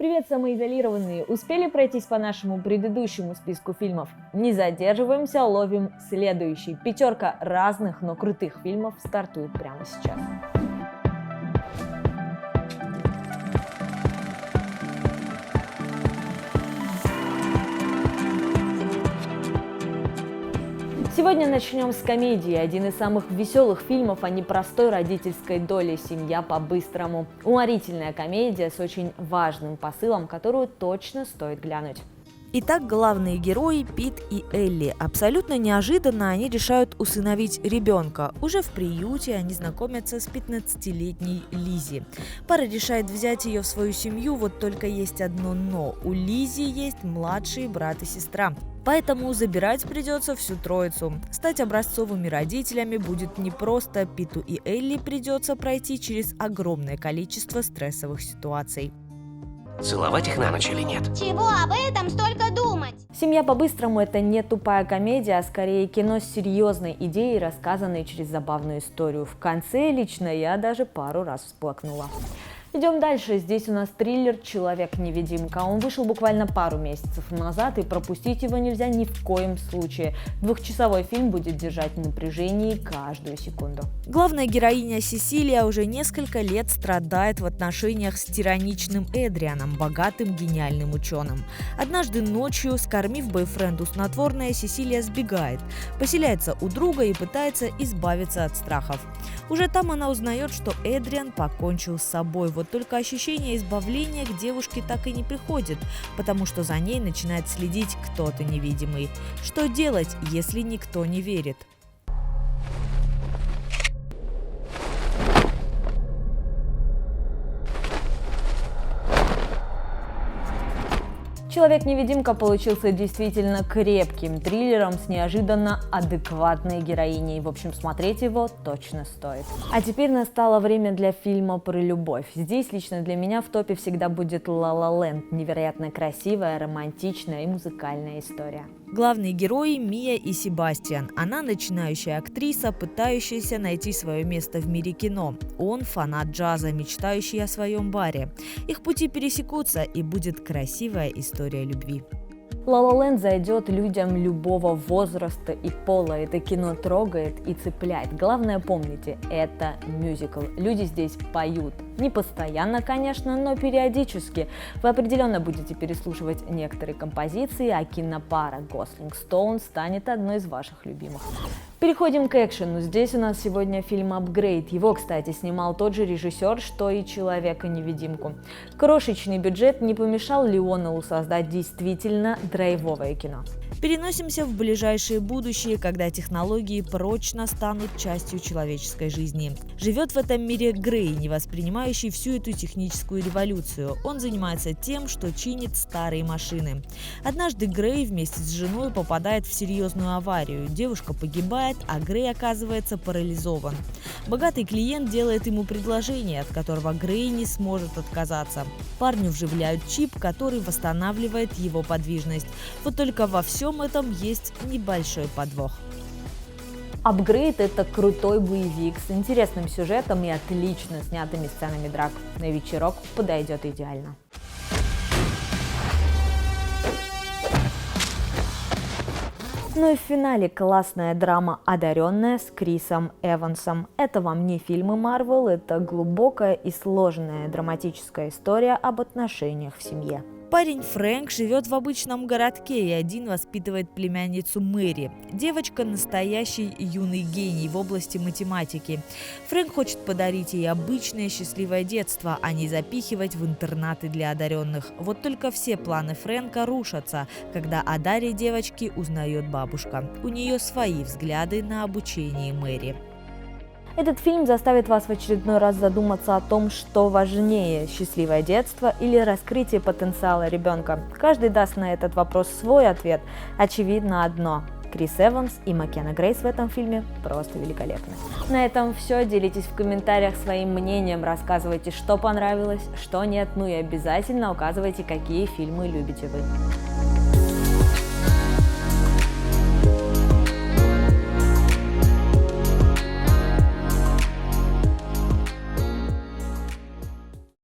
Привет, самоизолированные! Успели пройтись по нашему предыдущему списку фильмов? Не задерживаемся, ловим следующий. Пятерка разных, но крутых фильмов стартует прямо сейчас. Сегодня начнем с комедии. Один из самых веселых фильмов о непростой родительской доле «Семья по-быстрому». Уморительная комедия с очень важным посылом, которую точно стоит глянуть. Итак, главные герои Пит и Элли. Абсолютно неожиданно они решают усыновить ребенка. Уже в приюте они знакомятся с 15-летней Лиззи. Пара решает взять ее в свою семью, вот только есть одно «но». У Лиззи есть младший брат и сестра. Поэтому забирать придется всю троицу. Стать образцовыми родителями будет непросто. Питу и Элли придется пройти через огромное количество стрессовых ситуаций. Целовать их на ночь или нет? Чего об этом столько думать? «Семья по-быстрому» — это не тупая комедия, а скорее кино с серьезной идеей, рассказанной через забавную историю. В конце лично я даже пару раз всплакнула. Идем дальше. Здесь у нас триллер «Человек-невидимка». Он вышел буквально пару месяцев назад, и пропустить его нельзя ни в коем случае. Двухчасовой фильм будет держать в напряжении каждую секунду. Главная героиня Сесилия уже несколько лет страдает в отношениях с тираничным Эдрианом, богатым гениальным ученым. Однажды ночью, скормив бойфренду снотворное, Сесилия сбегает, поселяется у друга и пытается избавиться от страхов. Уже там она узнает, что Эдриан покончил с собой. Вот только ощущение избавления к девушке так и не приходит, потому что за ней начинает следить кто-то невидимый. Что делать, если никто не верит? «Человек-невидимка» получился действительно крепким триллером с неожиданно адекватной героиней. В общем, смотреть его точно стоит. А теперь настало время для фильма про любовь. Здесь лично для меня в топе всегда будет «Ла Ла Ленд». Невероятно красивая, романтичная и музыкальная история. Главные герои Мия и Себастьян. Она начинающая актриса, пытающаяся найти свое место в мире кино. Он фанат джаза, мечтающий о своем баре. Их пути пересекутся, и будет красивая история любви. «Ла Ла Ленд» зайдет людям любого возраста и пола. Это кино трогает и цепляет. Главное, помните, это мюзикл. Люди здесь поют. Не постоянно, конечно, но периодически. Вы определенно будете переслушивать некоторые композиции, а кинопара Гослинг-Стоун станет одной из ваших любимых. Переходим к экшену. Здесь у нас сегодня фильм «Апгрейд». Его, кстати, снимал тот же режиссер, что и «Человека-невидимку». Крошечный бюджет не помешал Леонову создать действительно драйвовое кино. Переносимся в ближайшее будущее, когда технологии прочно станут частью человеческой жизни. Живет в этом мире Грей, не воспринимающий всю эту техническую революцию. Он занимается тем, что чинит старые машины. Однажды Грей вместе с женой попадает в серьезную аварию. Девушка погибает, а Грей оказывается парализован. Богатый клиент делает ему предложение, от которого Грей не сможет отказаться. Парню вживляют чип, который восстанавливает его подвижность. Вот только во всем этом есть небольшой подвох. «Апгрейд» — это крутой боевик с интересным сюжетом и отлично снятыми сценами драк. На вечерок подойдет идеально. Ну и в финале классная драма «Одаренная» с Крисом Эвансом. Это вам не фильмы Марвел, это глубокая и сложная драматическая история об отношениях в семье. Парень Фрэнк живет в обычном городке и один воспитывает племянницу Мэри. Девочка – настоящий юный гений в области математики. Фрэнк хочет подарить ей обычное счастливое детство, а не запихивать в интернаты для одаренных. Вот только все планы Фрэнка рушатся, когда о даре девочки узнает бабушка. У нее свои взгляды на обучение Мэри. Этот фильм заставит вас в очередной раз задуматься о том, что важнее – счастливое детство или раскрытие потенциала ребенка. Каждый даст на этот вопрос свой ответ. Очевидно одно – Крис Эванс и Маккена Грейс в этом фильме просто великолепны. На этом все. Делитесь в комментариях своим мнением, рассказывайте, что понравилось, что нет, ну и обязательно указывайте, какие фильмы любите вы.